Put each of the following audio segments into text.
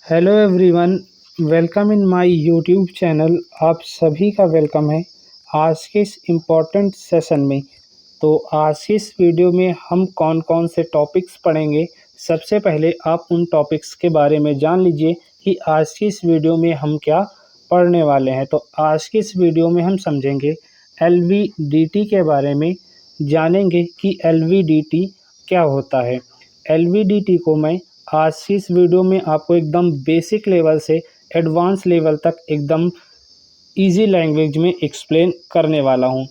Hello everyone, welcome in my YouTube channel. आप सभी का वेलकम है आज के इस इम्पोर्टेंट सेशन में। तो आज की इस वीडियो में हम कौन कौन से टॉपिक्स पढ़ेंगे। सबसे पहले आप उन टॉपिक्स के बारे में जान लीजिए कि आज की इस वीडियो में हम क्या पढ़ने वाले हैं। तो आज की इस वीडियो में हम समझेंगे एलवीडीटी के बारे में, जानेंगे कि एलवीडीटी क्या होता है। एलवीडीटी को मैं आज की इस वीडियो में आपको एकदम बेसिक लेवल से एडवांस लेवल तक एकदम इजी लैंग्वेज में एक्सप्लेन करने वाला हूं।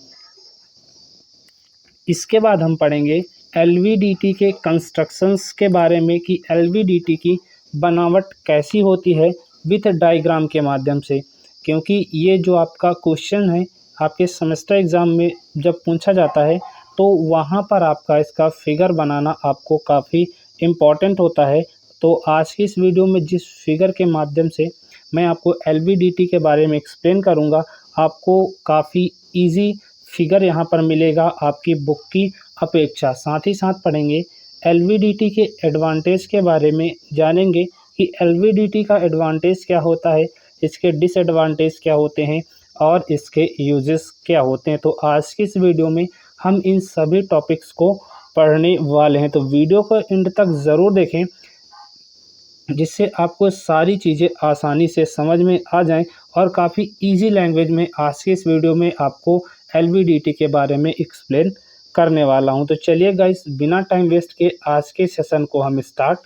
इसके बाद हम पढ़ेंगे एलवीडीटी के कंस्ट्रक्शंस के बारे में कि एलवीडीटी की बनावट कैसी होती है विथ डायग्राम के माध्यम से, क्योंकि ये जो आपका क्वेश्चन है आपके सेमेस्टर एग्ज़ाम में जब पूछा जाता है तो वहाँ पर आपका इसका फिगर बनाना आपको काफ़ी इम्पॉर्टेंट होता है। तो आज की इस वीडियो में जिस फिगर के माध्यम से मैं आपको एलवीडीटी के बारे में एक्सप्लेन करूँगा, आपको काफ़ी ईजी फिगर यहाँ पर मिलेगा आपकी बुक की अपेक्षा। साथ ही साथ पढ़ेंगे एलवीडीटी के एडवांटेज के बारे में, जानेंगे कि एलवीडीटी का एडवांटेज क्या होता है, इसके डिसएडवांटेज क्या होते हैं और इसके यूजेस क्या होते हैं। तो आज की इस वीडियो में हम इन सभी टॉपिक्स को पढ़ने वाले हैं। तो वीडियो को एंड तक ज़रूर देखें, जिससे आपको सारी चीज़ें आसानी से समझ में आ जाएं और काफ़ी इजी लैंग्वेज में आज के इस वीडियो में आपको एलवीडीटी के बारे में एक्सप्लेन करने वाला हूं। तो चलिए गाइस, बिना टाइम वेस्ट के आज के सेशन को हम स्टार्ट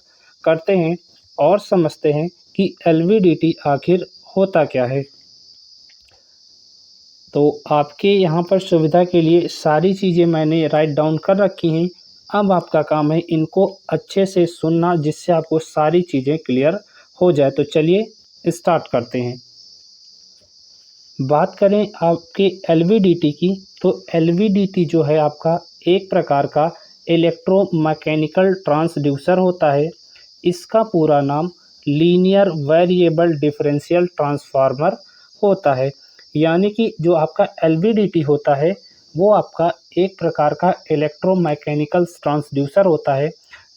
करते हैं और समझते हैं कि एलवीडीटी आखिर होता क्या है। तो आपके यहाँ पर सुविधा के लिए सारी चीज़ें मैंने राइट डाउन कर रखी हैं। अब आपका काम है इनको अच्छे से सुनना, जिससे आपको सारी चीज़ें क्लियर हो जाए। तो चलिए स्टार्ट करते हैं। बात करें आपके एलवीडीटी की, तो एलवीडीटी जो है आपका एक प्रकार का इलेक्ट्रोमैकेनिकल ट्रांसड्यूसर होता है। इसका पूरा नाम लीनियर वेरिएबल डिफरेंशियल ट्रांसफार्मर होता है। यानी कि जो आपका एलवीडीटी होता है वो आपका एक प्रकार का इलेक्ट्रोमैकेनिकल ट्रांसड्यूसर होता है,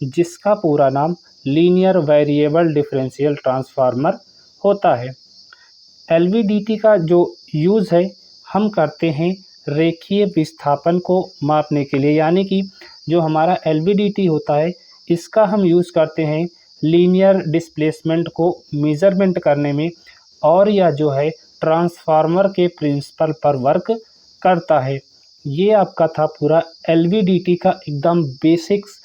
जिसका पूरा नाम लीनियर वेरिएबल डिफरेंशियल ट्रांसफार्मर होता है। एलवीडीटी का जो यूज़ है हम करते हैं रेखीय विस्थापन को मापने के लिए। यानी कि जो हमारा एलवीडीटी होता है इसका हम यूज़ करते हैं लीनियर डिस्प्लेसमेंट को मेज़रमेंट करने में, और यह जो है ट्रांसफार्मर के प्रिंसिपल पर वर्क करता है। ये आपका था पूरा एलवीडीटी का एकदम बेसिक्स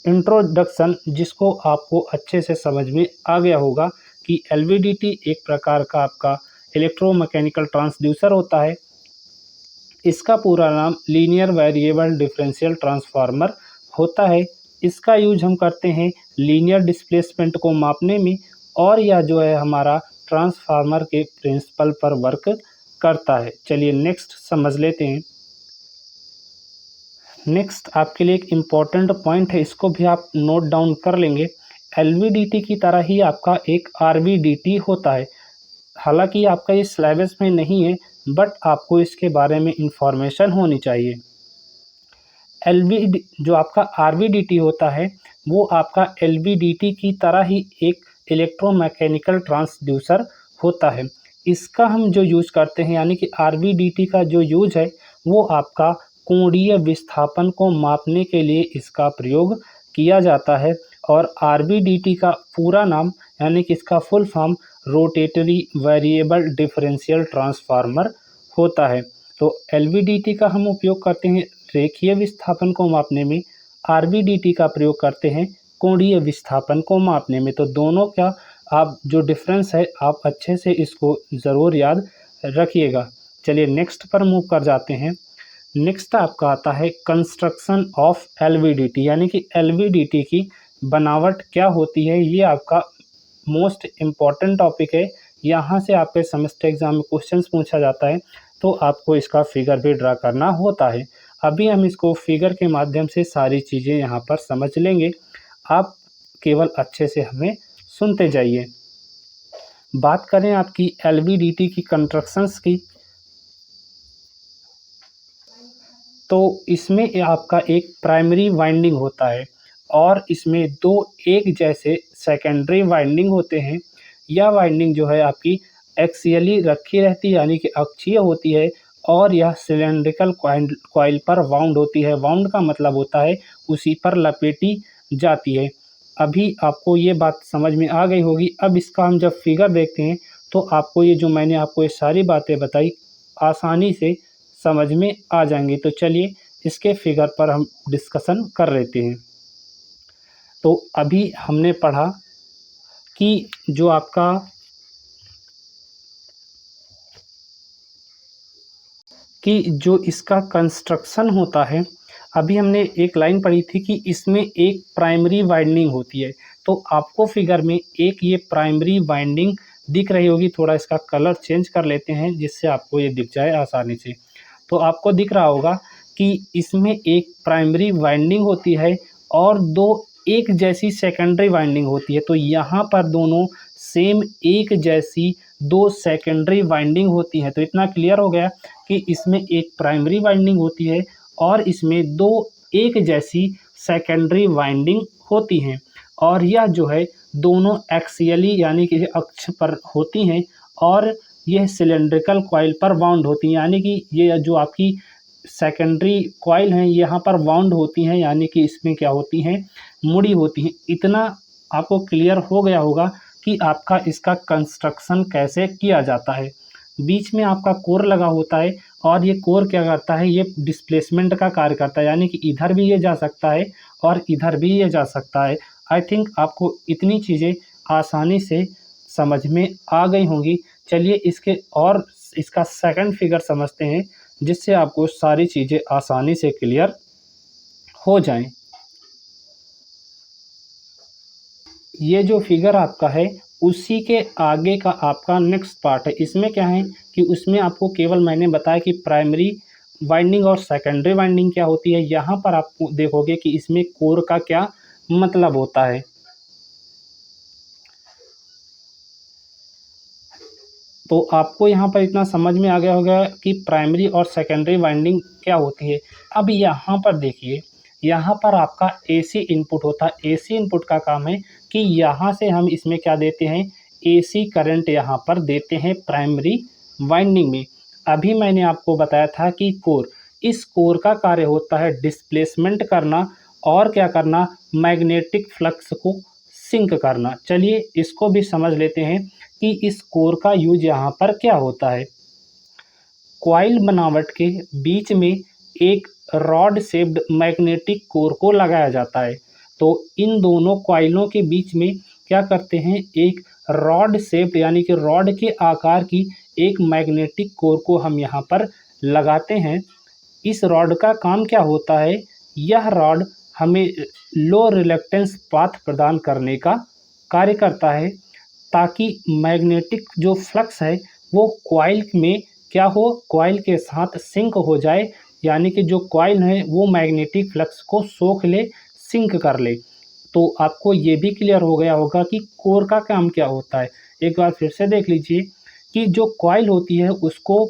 इंट्रोडक्शन, जिसको आपको अच्छे से समझ में आ गया होगा कि एलवीडीटी एक प्रकार का आपका इलेक्ट्रोमैकेनिकल ट्रांसड्यूसर होता है। इसका पूरा नाम लीनियर वेरिएबल डिफरेंशियल ट्रांसफार्मर होता है। इसका यूज हम करते हैं लीनियर डिस्प्लेसमेंट को मापने में, और यह जो है हमारा ट्रांसफार्मर के प्रिंसिपल पर वर्क करता है। चलिए नेक्स्ट समझ लेते हैं। नेक्स्ट आपके लिए एक इम्पॉर्टेंट पॉइंट है, इसको भी आप नोट डाउन कर लेंगे। एलवीडीटी की तरह ही आपका एक आरवीडीटी होता है। हालांकि आपका ये सिलेबस में नहीं है, बट आपको इसके बारे में इंफॉर्मेशन होनी चाहिए। एलवीडी जो आपका आरवीडीटी होता है वो आपका एलवीडीटी की तरह ही एक इलेक्ट्रोमैकेनिकल ट्रांसड्यूसर होता है। इसका हम जो यूज़ करते हैं, यानी कि आरवीडीटी का जो यूज है वो आपका कोणीय विस्थापन को मापने के लिए इसका प्रयोग किया जाता है। और आरवीडीटी का पूरा नाम, यानी कि इसका full form rotatory variable differential transformer होता है। तो एलवीडीटी का हम उपयोग करते हैं रेखीय विस्थापन को मापने में, आरवीडीटी का प्रयोग करते हैं कोणीय विस्थापन को मापने में। तो दोनों का आप जो डिफरेंस है आप अच्छे से इसको ज़रूर याद रखिएगा। चलिए नेक्स्ट पर मूव कर जाते हैं। नेक्स्ट आपका आता है कंस्ट्रक्शन ऑफ एलवीडीटी, यानी कि एलवीडीटी की बनावट क्या होती है। ये आपका मोस्ट इम्पॉर्टेंट टॉपिक है। यहाँ से आपके सेमेस्टर एग्जाम में क्वेश्चंस पूछा जाता है, तो आपको इसका फिगर भी ड्रा करना होता है। अभी हम इसको फिगर के माध्यम से सारी चीज़ें यहाँ पर समझ लेंगे। आप केवल अच्छे से हमें सुनते जाइए। बात करें आपकी एलवीडीटी की कंस्ट्रक्शंस की, तो इसमें आपका एक प्राइमरी वाइंडिंग होता है और इसमें 2 एक जैसे सेकेंडरी वाइंडिंग होते हैं। यह वाइंडिंग जो है आपकी एक्सियली रखी रहती है यानी कि अक्षीय होती है और यह सिलिंड्रिकल कॉइल पर वाउंड होती है। वाउंड का मतलब होता है उसी पर लपेटी जाती है। अभी आपको ये बात समझ में आ गई होगी। अब इसका हम जब फिगर देखते हैं तो आपको ये जो मैंने आपको ये सारी बातें बताई आसानी से समझ में आ जाएंगी। तो चलिए इसके फिगर पर हम डिस्कशन कर लेते हैं। तो अभी हमने पढ़ा कि जो आपका जो इसका कंस्ट्रक्शन होता है, अभी हमने एक लाइन पढ़ी थी कि इसमें एक प्राइमरी वाइंडिंग होती है। तो आपको फिगर में एक ये प्राइमरी वाइंडिंग दिख रही होगी। थोड़ा इसका कलर चेंज कर लेते हैं जिससे आपको ये दिख जाए आसानी से। तो आपको दिख रहा होगा कि इसमें एक प्राइमरी वाइंडिंग होती है और 2 एक जैसी सेकेंडरी वाइंडिंग होती है। तो यहाँ पर दोनों सेम एक जैसी 2 सेकेंडरी वाइंडिंग होती हैं। तो इतना क्लियर हो गया कि इसमें एक प्राइमरी वाइंडिंग होती है और इसमें 2 एक जैसी सेकेंडरी वाइंडिंग होती हैं और यह जो है दोनों एक्सियली यानी कि अक्ष पर होती हैं और यह सिलिंड्रिकल कॉइल पर वाउंड होती हैं। यानी कि ये जो आपकी सेकेंडरी कॉइल हैं यहाँ पर वाउंड होती हैं यानी कि इसमें क्या होती हैं, मुड़ी होती हैं। इतना आपको क्लियर हो गया होगा कि आपका इसका कंस्ट्रक्शन कैसे किया जाता है। बीच में आपका कोर लगा होता है और ये कोर क्या करता है, ये डिस्प्लेसमेंट का कार्य करता है यानी कि इधर भी ये जा सकता है और इधर भी ये जा सकता है। आई थिंक आपको इतनी चीज़ें आसानी से समझ में आ गई होंगी। चलिए इसका सेकंड फिगर समझते हैं जिससे आपको सारी चीज़ें आसानी से क्लियर हो जाएं। ये जो फिगर आपका है उसी के आगे का आपका नेक्स्ट पार्ट है। इसमें क्या है कि उसमें आपको केवल मैंने बताया कि प्राइमरी वाइंडिंग और सेकेंडरी वाइंडिंग क्या होती है। यहाँ पर आप देखोगे कि इसमें कोर का क्या मतलब होता है। तो आपको यहाँ पर इतना समझ में आ गया होगा कि प्राइमरी और सेकेंडरी वाइंडिंग क्या होती है। अब यहाँ पर देखिए, यहाँ पर आपका एसी इनपुट होता है। एसी इनपुट का काम है कि यहाँ से हम इसमें क्या देते हैं, एसी करंट यहाँ पर देते हैं प्राइमरी वाइंडिंग में। अभी मैंने आपको बताया था कि कोर, इस कोर का कार्य होता है डिस्प्लेसमेंट करना और क्या करना, मैग्नेटिक फ्लक्स को सिंक करना। चलिए इसको भी समझ लेते हैं कि इस कोर का यूज यहाँ पर क्या होता है। कॉइल बनावट के बीच में एक रॉड शेप्ड मैग्नेटिक कोर को लगाया जाता है। तो इन दोनों कॉइलों के बीच में क्या करते हैं, एक रॉड शेप्ड यानी कि रॉड के आकार की एक मैग्नेटिक कोर को हम यहाँ पर लगाते हैं। इस रॉड का काम क्या होता है, यह रॉड हमें लो रिलक्टेंस पाथ प्रदान करने का कार्य करता है ताकि मैग्नेटिक जो फ्लक्स है वो कॉइल में क्या हो, कॉइल के साथ सिंक हो जाए यानी कि जो कॉइल है वो मैग्नेटिक फ्लक्स को सोख ले, सिंक कर ले। तो आपको ये भी क्लियर हो गया होगा कि कोर का काम क्या होता है। एक बार फिर से देख लीजिए कि जो कॉइल होती है उसको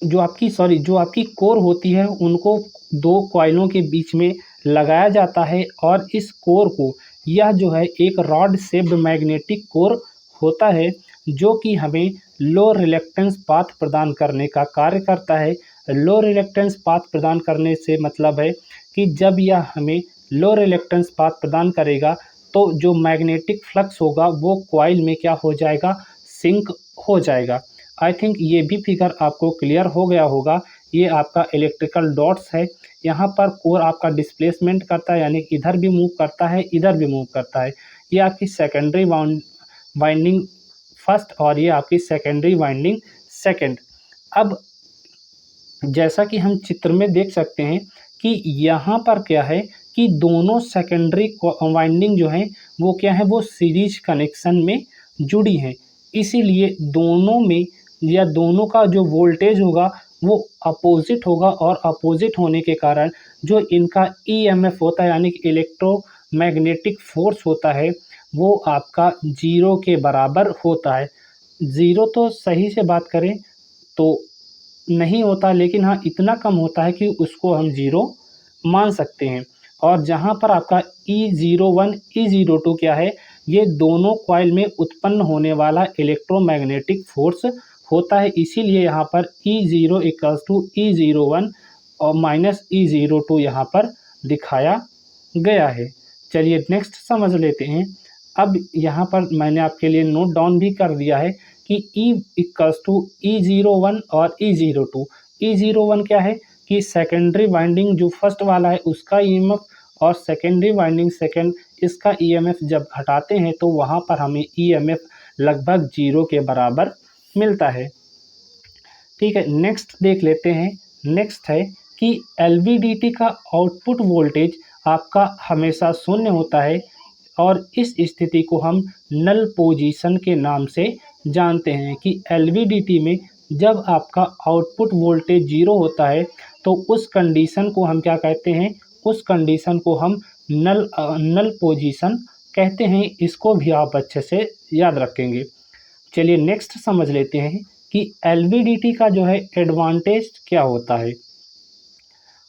जो आपकी कोर होती है उनको 2 कॉइलों के बीच में लगाया जाता है और इस कोर को, यह जो है एक रॉड शेप्ड मैग्नेटिक कोर होता है जो कि हमें लो रिलक्टेंस पाथ प्रदान करने का कार्य करता है। लो रिलक्टेंस पाथ प्रदान करने से मतलब है कि जब यह हमें लो रिलक्टेंस पाथ प्रदान करेगा तो जो मैग्नेटिक फ्लक्स होगा वो कॉइल में क्या हो जाएगा, सिंक हो जाएगा। आई थिंक ये भी फिगर आपको क्लियर हो गया होगा। ये आपका इलेक्ट्रिकल डॉट्स है। यहाँ पर कोर आपका डिस्प्लेसमेंट करता है यानी इधर भी मूव करता है, इधर भी मूव करता है। ये आपकी सेकेंडरी वाइंडिंग फर्स्ट और ये आपकी सेकेंडरी वाइंडिंग सेकंड। अब जैसा कि हम चित्र में देख सकते हैं कि यहाँ पर क्या है कि दोनों सेकेंडरी वाइंडिंग जो है वो क्या है, वो सीरीज कनेक्शन में जुड़ी हैं। इसीलिए दोनों में या दोनों का जो वोल्टेज होगा वो अपोजिट होगा और अपोजिट होने के कारण जो इनका ईएमएफ होता है यानी कि इलेक्ट्रोमैग्नेटिक फोर्स होता है वो आपका 0 के बराबर होता है। 0 तो सही से बात करें तो नहीं होता, लेकिन हाँ इतना कम होता है कि उसको हम ज़ीरो मान सकते हैं। और जहाँ पर आपका E01, E02 क्या है, ये दोनों कॉइल में उत्पन्न होने वाला इलेक्ट्रोमैग्नेटिक फोर्स होता है, इसीलिए यहाँ पर E0 इक्वल्स टू E01 और माइनस E02 यहाँ पर दिखाया गया है। चलिए नेक्स्ट समझ लेते हैं। अब यहाँ पर मैंने आपके लिए नोट डाउन भी कर दिया है कि E इक्वल्स टू E01 और E02। E01 क्या है कि सेकेंडरी वाइंडिंग जो फर्स्ट वाला है उसका ईएमएफ, और सेकेंडरी वाइंडिंग सेकेंड इसका ईएमएफ जब हटाते हैं तो वहाँ पर हमें ईएमएफ लगभग 0 के बराबर मिलता है। ठीक है, नेक्स्ट देख लेते हैं। नेक्स्ट है कि एलवीडीटी का आउटपुट वोल्टेज आपका हमेशा शून्य होता है, और इस स्थिति को हम नल पोजीशन के नाम से जानते हैं कि एलवीडीटी में जब आपका आउटपुट वोल्टेज 0 होता है तो उस कंडीशन को हम क्या कहते हैं, उस कंडीशन को हम नल पोजीशन कहते हैं। इसको भी आप अच्छे से याद रखेंगे। चलिए नेक्स्ट समझ लेते हैं कि एलवीडीटी का जो है एडवांटेज क्या होता है।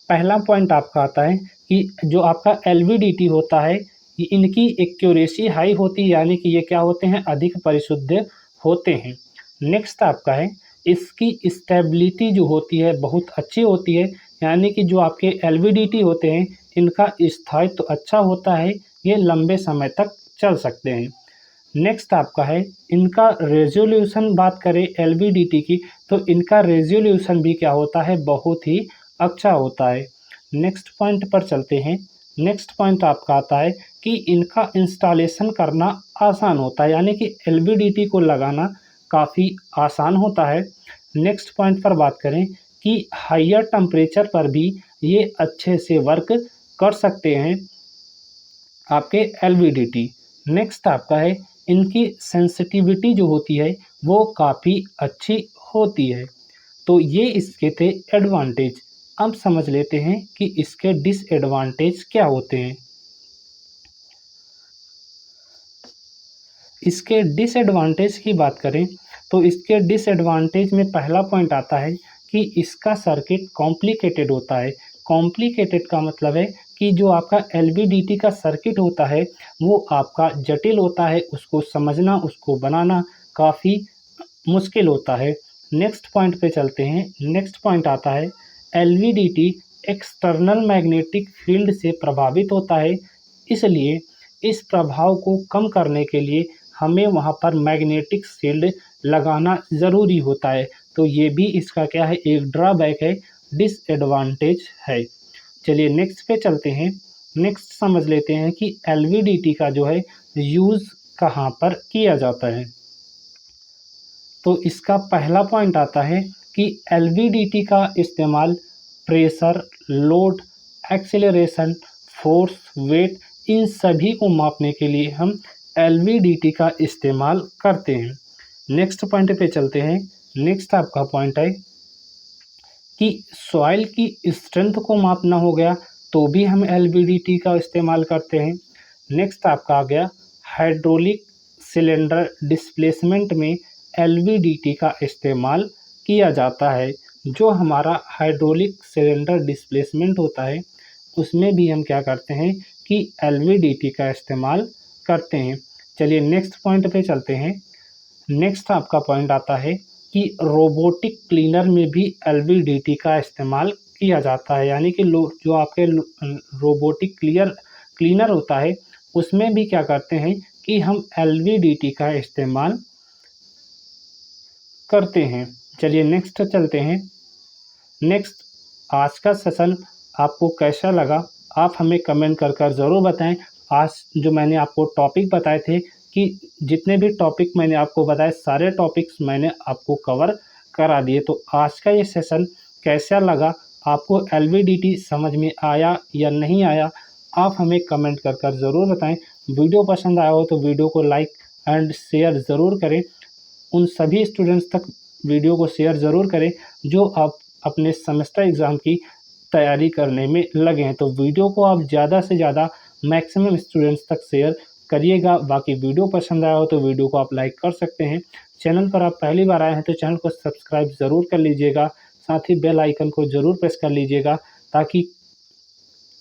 पहला पॉइंट आपका आता है कि जो आपका एलवीडीटी होता है ये इनकी एक्यूरेसी हाई होती है, यानी कि ये क्या होते हैं, अधिक परिशुद्ध होते हैं। नेक्स्ट आपका है इसकी स्टेबिलिटी जो होती है बहुत अच्छी होती है, यानी कि जो आपके एलवीडीटी होते हैं इनका स्थायित्व तो अच्छा होता है, ये लंबे समय तक चल सकते हैं। नेक्स्ट आपका है इनका रेजोल्यूशन, बात करें एलवीडीटी की तो इनका रेजोल्यूशन भी क्या होता है, बहुत ही अच्छा होता है। नेक्स्ट पॉइंट पर चलते हैं। नेक्स्ट पॉइंट आपका आता है कि इनका इंस्टॉलेशन करना आसान होता है, यानी कि एलवीडीटी को लगाना काफ़ी आसान होता है। नेक्स्ट पॉइंट पर बात करें कि हायर टेम्परेचर पर भी ये अच्छे से वर्क कर सकते हैं आपके एलवीडीटी। नेक्स्ट आपका है इनकी सेंसिटिविटी जो होती है वो काफ़ी अच्छी होती है। तो ये इसके थे एडवांटेज। अब समझ लेते हैं कि इसके डिसएडवांटेज क्या होते हैं। इसके डिसएडवांटेज की बात करें तो इसके डिसएडवांटेज में पहला पॉइंट आता है कि इसका सर्किट कॉम्प्लिकेटेड होता है। कॉम्प्लिकेटेड का मतलब है कि जो आपका एलवीडीटी का सर्किट होता है वो आपका जटिल होता है, उसको समझना, उसको बनाना काफ़ी मुश्किल होता है। नेक्स्ट पॉइंट पे चलते हैं। नेक्स्ट पॉइंट आता है एलवीडीटी एक्सटर्नल मैग्नेटिक फील्ड से प्रभावित होता है, इसलिए इस प्रभाव को कम करने के लिए हमें वहाँ पर मैग्नेटिक शील्ड लगाना ज़रूरी होता है। तो ये भी इसका क्या है, एक ड्रॉबैक है, डिसएडवांटेज है। चलिए नेक्स्ट पे चलते हैं। नेक्स्ट समझ लेते हैं कि एलवीडीटी का जो है यूज़ कहाँ पर किया जाता है। तो इसका पहला पॉइंट आता है कि एलवीडीटी का इस्तेमाल pressure, load, acceleration, force, weight, इन सभी को मापने के लिए हम एलवीडीटी का इस्तेमाल करते हैं। नेक्स्ट पॉइंट पे चलते हैं। नेक्स्ट आपका पॉइंट है कि सॉइल की स्ट्रेंथ को मापना हो गया तो भी हम एलवीडीटी का इस्तेमाल करते हैं। नेक्स्ट आपका आ गया हाइड्रोलिक सिलेंडर डिस्प्लेसमेंट में एलवीडीटी का इस्तेमाल किया जाता है। जो हमारा हाइड्रोलिक सिलेंडर डिस्प्लेसमेंट होता है उसमें भी हम क्या करते हैं कि एलवीडीटी का इस्तेमाल करते हैं। चलिए नेक्स्ट पॉइंट पे चलते हैं। नेक्स्ट आपका पॉइंट आता है कि रोबोटिक क्लीनर में भी एलवीडीटी का इस्तेमाल किया जाता है, यानी कि जो आपके रोबोटिक क्लीनर होता है उसमें भी क्या करते हैं कि हम एलवीडीटी का इस्तेमाल करते हैं। चलिए नेक्स्ट चलते हैं। नेक्स्ट, आज का सेशन आपको कैसा लगा आप हमें कमेंट कर ज़रूर बताएं। आज जो मैंने आपको टॉपिक बताए थे कि जितने भी टॉपिक मैंने आपको बताए सारे टॉपिक्स मैंने आपको कवर करा दिए। तो आज का ये सेशन कैसा लगा, आपको एलवीडीटी समझ में आया या नहीं आया, आप हमें कमेंट कर ज़रूर बताएं। वीडियो पसंद आया हो तो वीडियो को लाइक एंड शेयर ज़रूर करें। उन सभी स्टूडेंट्स तक वीडियो को शेयर ज़रूर करें जो आप अपने सेमेस्टर एग्ज़ाम की तैयारी करने में लगे हैं। तो वीडियो को आप ज़्यादा से ज़्यादा मैक्सिमम स्टूडेंट्स तक शेयर करिएगा। बाकी वीडियो पसंद आया हो तो वीडियो को आप लाइक कर सकते हैं। चैनल पर आप पहली बार आए हैं तो चैनल को सब्सक्राइब ज़रूर कर लीजिएगा। साथ ही बेल आइकन को ज़रूर प्रेस कर लीजिएगा, ताकि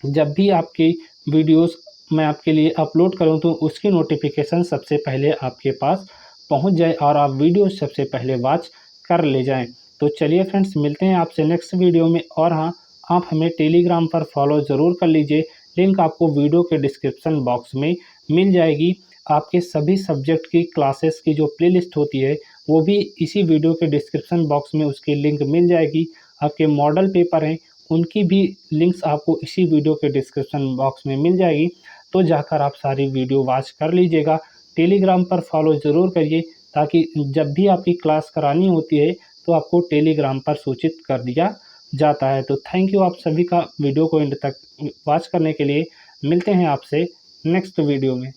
जब भी आपकी वीडियोस मैं आपके लिए अपलोड करूं तो उसकी नोटिफिकेशन सबसे पहले आपके पास पहुंच जाए और आप वीडियो सबसे पहले वॉच कर ले जाएं। तो चलिए फ्रेंड्स, मिलते हैं आपसे नेक्स्ट वीडियो में। और हाँ, आप हमें टेलीग्राम पर फॉलो ज़रूर कर लीजिए, लिंक आपको वीडियो के डिस्क्रिप्शन बॉक्स में मिल जाएगी। आपके सभी सब्जेक्ट की क्लासेस की जो प्लेलिस्ट होती है वो भी इसी वीडियो के डिस्क्रिप्शन बॉक्स में उसकी लिंक मिल जाएगी। आपके मॉडल पेपर हैं उनकी भी लिंक्स आपको इसी वीडियो के डिस्क्रिप्शन बॉक्स में मिल जाएगी, तो जाकर आप सारी वीडियो वॉच कर लीजिएगा। टेलीग्राम पर फॉलो ज़रूर करिए, ताकि जब भी आपकी क्लास करानी होती है तो आपको टेलीग्राम पर सूचित कर दिया जाता है। तो थैंक यू आप सभी का वीडियो को एंड तक वॉच करने के लिए। मिलते हैं आपसे नेक्स्ट वीडियो में।